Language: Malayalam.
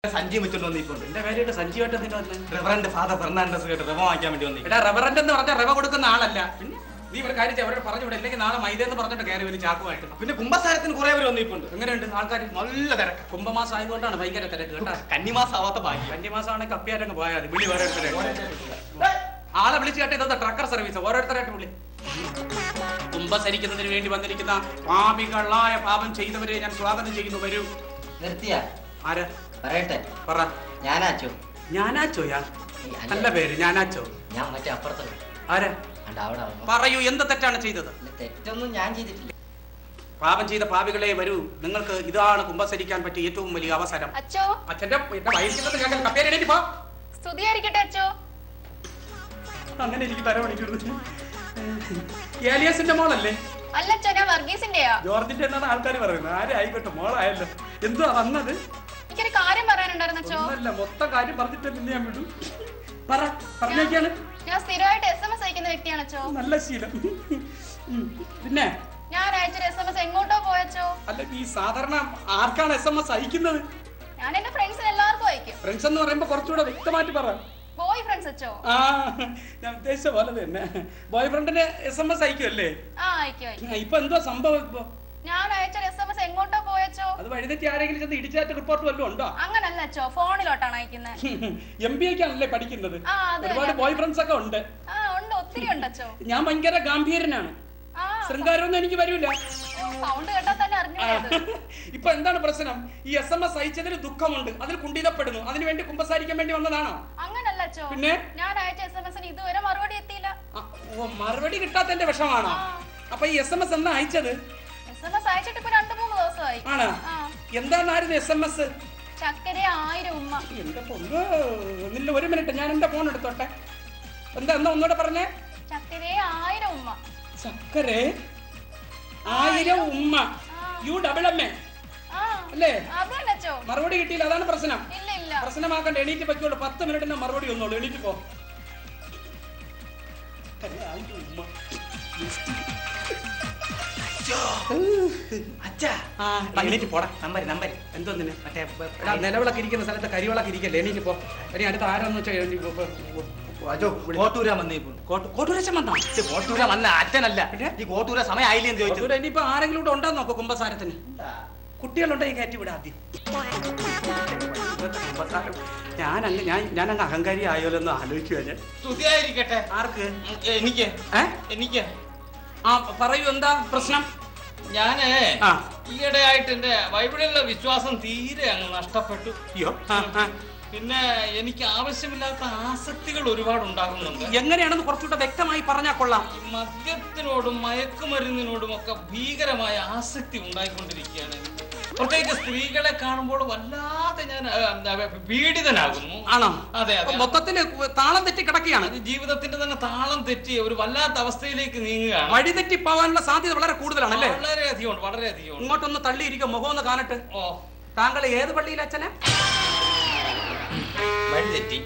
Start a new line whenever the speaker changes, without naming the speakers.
സഞ്ചി വെച്ചോണ്ട് വന്നിട്ടുണ്ട്.
എന്റെ കാര്യമായിട്ട് സഞ്ജീവായിട്ട്
റെവറന്റ് ഫാദർ ഫെർണാണ്ടസ് കേട്ട് റവ വാങ്ങിക്കാൻ വേണ്ടി വന്നു.
എടാ റെവറന്റ് എന്ന് പറഞ്ഞാൽ റവ കൊടുക്കുന്ന ആളല്ല. പിന്നെ നീ ഒരു കാര്യം അവരോട് പറഞ്ഞു വിട, അല്ലെങ്കിൽ നാളെ മൈദെന്ന് പറഞ്ഞിട്ട് കയറി വരും ചാക്കുമായിട്ട്.
പിന്നെ കുംഭസാരത്തിന് കുറെ പേര് വന്നിട്ടുണ്ട്.
എങ്ങനെയുണ്ട് ആൾക്കാർ?
നല്ല തിരക്ക്.
കുംഭമാസം ആയതുകൊണ്ടാണ് ഭയങ്കര തിരക്ക് കേട്ടാ.
കന്നിമാസം ആവാത്ത ഭാഗ്യം.
കന്നിമാസം ആണെങ്കിൽ കപ്പിയായിട്ടങ്ങ് പോയാൽ മതി. വിളി ഓരോരുത്തരെ ആളെ വിളിച്ചു കേട്ട് ഇതാ ട്രക്കർ സർവീസ് ഓരോരുത്തരായിട്ട് വിളി. കുംഭസരിക്കുന്നതിന് വേണ്ടി വന്നിരിക്കുന്ന പാപികളായ പാപം ചെയ്തവരെ ഞാൻ സ്വാഗതം ചെയ്യുന്നു. വരൂ.
നിർത്തിയ
ആരാ
പറയട്ടെ?
പറ.
ഞാനാച്ചോ?
ഞാനാച്ചോയാ? നല്ല പേര് ഞാനാച്ചോ.
ഞാൻ മറ്റേ അപ്പുറത്ത്
ആരാ?
അവിടെ
പറയൂ, എന്ത് തെറ്റാണ് ചെയ്തത്?
തെറ്റൊന്നും ഞാൻ ചെയ്തിട്ടില്ല.
പാപം ചെയ്ത പാപികളെ വരൂ. നിങ്ങൾക്ക് ഇതാണ് കുംഭസരിക്കാൻ പറ്റിയ ഏറ്റവും വലിയ അവസരം.
അച്ചോ,
അച്ഛന്റെ വയസ്സിൽ
സ്തുതിയായിരിക്കട്ടെ അച്ചോ.
അങ്ങനെ എനിക്ക് തരവണിക്കുന്നത് ഏലിയാസിന്റെ മോളല്ലേ?
അല്ലച്ചോ, ഞാൻ വർഗീസിന്റെയാ.
ജോർജിന്റെ എന്നാണ് ആൾക്കാർ പറയുന്നത്. ആരായിക്കോട്ടെ, മോളായല്ലോ. എന്തുവാ വന്നത്?
എനിക്കൊരു കാര്യം പറയാനുണ്ടായിരുന്നു അച്ചോ.
ഒന്നല്ല, മൊത്തം കാര്യം പറഞ്ഞിട്ടല്ലേ ഞാൻ വിടൂ. പറഞ്ഞേക്കാണ്.
ഞാൻ സ്ഥിരമായിട്ട് SMS അയക്കുന്ന വ്യക്തിയാണ് അച്ചോ.
നല്ല ശീലം. പിന്നെ
ഞാൻ അയച്ചൊരു SMS എങ്ങോട്ടോ പോയച്ചോ.
അല്ല, ഈ സാധാരണ ആർക്കാണ് SMS അയക്കുന്നത്?
ഞാൻ എന്റെ ഫ്രണ്ട്സിന് എല്ലാവർക്കും അയക്കും.
ഫ്രണ്ട്സ് എന്ന് പറയുമ്പോ കുറച്ചുകൂടെ വ്യക്തമായിട്ട് പറ.
ബോയ് ഫ്രണ്ട്സ് അച്ചോ.
ഞാൻ ഉദ്ദേശിച്ച പോലെ തന്നെ ബോയ് ഫ്രണ്ടിന് SMS അയക്കുമല്ലേ?
അയക്കും.
ഇപ്പൊ എന്തോ സംഭവം? ഇപ്പൊ
ഞാൻ അയച്ചൊരു SMS എങ്ങോട്ടോ പോയച്ചോ.
അത് വഴിതെറ്റി ആരെങ്കിലും ചെന്ന് ഇടിച്ചാറ്റ് റിപ്പോർട്ട് വല്ലതും ഉണ്ടോ?
അങ്ങനല്ല അച്ചോ, ഫോണിലോട്ടാണ് അയക്കുന്നത്.
MBA ക്കാണല്ലേ പഠിക്കുന്നത്? ഒരുപാട് ബോയ് ഫ്രണ്ട്സ് ഒക്കെ ഉണ്ട്.
ഉണ്ട്, ഒത്തിരി ഉണ്ട് അച്ചോ.
ഞാൻ ഭയങ്കര ഗാംഭീരനാണ്. ശൃംഗാരമൊന്നും എനിക്ക് വരില്ല.
സൗണ്ട് കേട്ടാ തന്നെ അറിഞ്ഞു.
ഇപ്പൊ എന്താണ് പ്രശ്നം? ഈ SMS അയച്ചതിൽ ദുഃഖമുണ്ട്, അതിൽ കുണ്ഠിതപ്പെടുന്നു. അതിനു വേണ്ടി കുമ്പസാരിക്കാൻ വേണ്ടി വന്നതാണോ?
അങ്ങനല്ല അച്ചോ.
പിന്നെ
ഞാൻ അയച്ച SMS ഇതുവരെ മറുപടി എത്തിയില്ല.
മറുപടി കിട്ടാത്തതിന്റെ വിഷമാണോ? അപ്പൊ ഈ SMS എന്നാ അയച്ചത്?
SMS അയച്ചിട്ട് ഇപ്പൊ 2-3 ദിവസമായി.
ആണ്. എന്തായിരുന്നു SMS?
ചക്കര 1000 ഉമ്മ.
എന്റെ പൊന്ന്, ഒന്നില്ല, ഒരു മിനിറ്റ്, ഞാൻ എന്റെ ഫോൺ എടുത്തോട്ടെ. എന്താ ഒന്നുകൂടെ പറഞ്ഞേ?
ചക്കര 1000 ഉമ്മ.
ചക്കര 1000 ഉമ്മ. UMMA അല്ലേ? മറുപടി കിട്ടിയില്ല, അതാണ് പ്രശ്നം. പ്രശ്നമാക്കണ്ട, എണീറ്റ് പറ്റുള്ളൂ. 10 മിനിറ്റിന് മറുപടി ഒന്നുള്ളൂ. എണീറ്റ് പോ. എന്തോന്നിന് മറ്റേ നിലവിളക്ക് ഇരിക്കുന്ന സ്ഥലത്ത് കരിവിളക്ക് ഇരിക്കല്ലേ? എണീറ്റ് പോ. ഇനി അടുത്ത ആരാന്ന് വെച്ചാൽ
കോട്ടൂര വന്നേപ്പോ.
കോട്ടൂരച്ചൻ വന്നോ?
കോട്ടൂര വന്ന അച്ഛനല്ല. ഈ കോട്ടൂര സമയം ആയില്ലേ എന്ന് ചോദിച്ചു.
ഇനിയിപ്പോ ആരെങ്കിലും കൂടെ ഉണ്ടോ നോക്കോ കുംഭസാരത്തിന്? കുട്ടികളുണ്ടെങ്കിൽ കയറ്റി വിടാ ആദ്യം. ഞാനങ്ങ് അഹങ്കാരി ആയോല്ലോ എന്ന് ആലോചിക്കുക ഞാൻ.
സ്തുതിയായിരിക്കട്ടെ.
ആർക്ക്?
എനിക്ക്.
പറയൂ, എന്താ പ്രശ്നം?
ഞാന് ഈയിടെ ആയിട്ട് എന്റെ ബൈബിളിലെ വിശ്വാസം തീരെ അങ്ങ് നഷ്ടപ്പെട്ടു. പിന്നെ എനിക്ക് ആവശ്യമില്ലാത്ത ആസക്തികൾ ഒരുപാട് ഉണ്ടാകുന്നുണ്ട്.
എങ്ങനെയാണെന്ന് കുറച്ചുകൂടെ വ്യക്തമായി പറഞ്ഞാൽ കൊള്ളാം.
മദ്യത്തിനോടും മയക്കുമരുന്നിനോടും ഒക്കെ ഭീകരമായ ആസക്തി ഉണ്ടായിക്കൊണ്ടിരിക്കുകയാണ്. പ്രത്യേകിച്ച് സ്ത്രീകളെ കാണുമ്പോൾ വല്ലാതെ ഞാൻ പീഡിതനാകുന്നു.
ആണോ?
അതെ അതെ.
മൊത്തത്തില് താളം തെറ്റി കിടക്കുകയാണ്.
ജീവിതത്തിന്റെ തന്നെ താളം തെറ്റി ഒരു വല്ലാത്ത അവസ്ഥയിലേക്ക് നീങ്ങുകയാണ്.
വഴിതെറ്റി പോകാനുള്ള സാധ്യത വളരെ കൂടുതലാണല്ലേ?
വളരെയധികം ഉണ്ട്, വളരെയധികം.
ഇങ്ങോട്ടൊന്ന് തള്ളിയിരിക്കും, മുഖം ഒന്ന് കാണട്ടെ.
ഓ,
താങ്കൾ ഏത് പള്ളിയിൽ അച്ഛനെ?
വഴിതെറ്റി.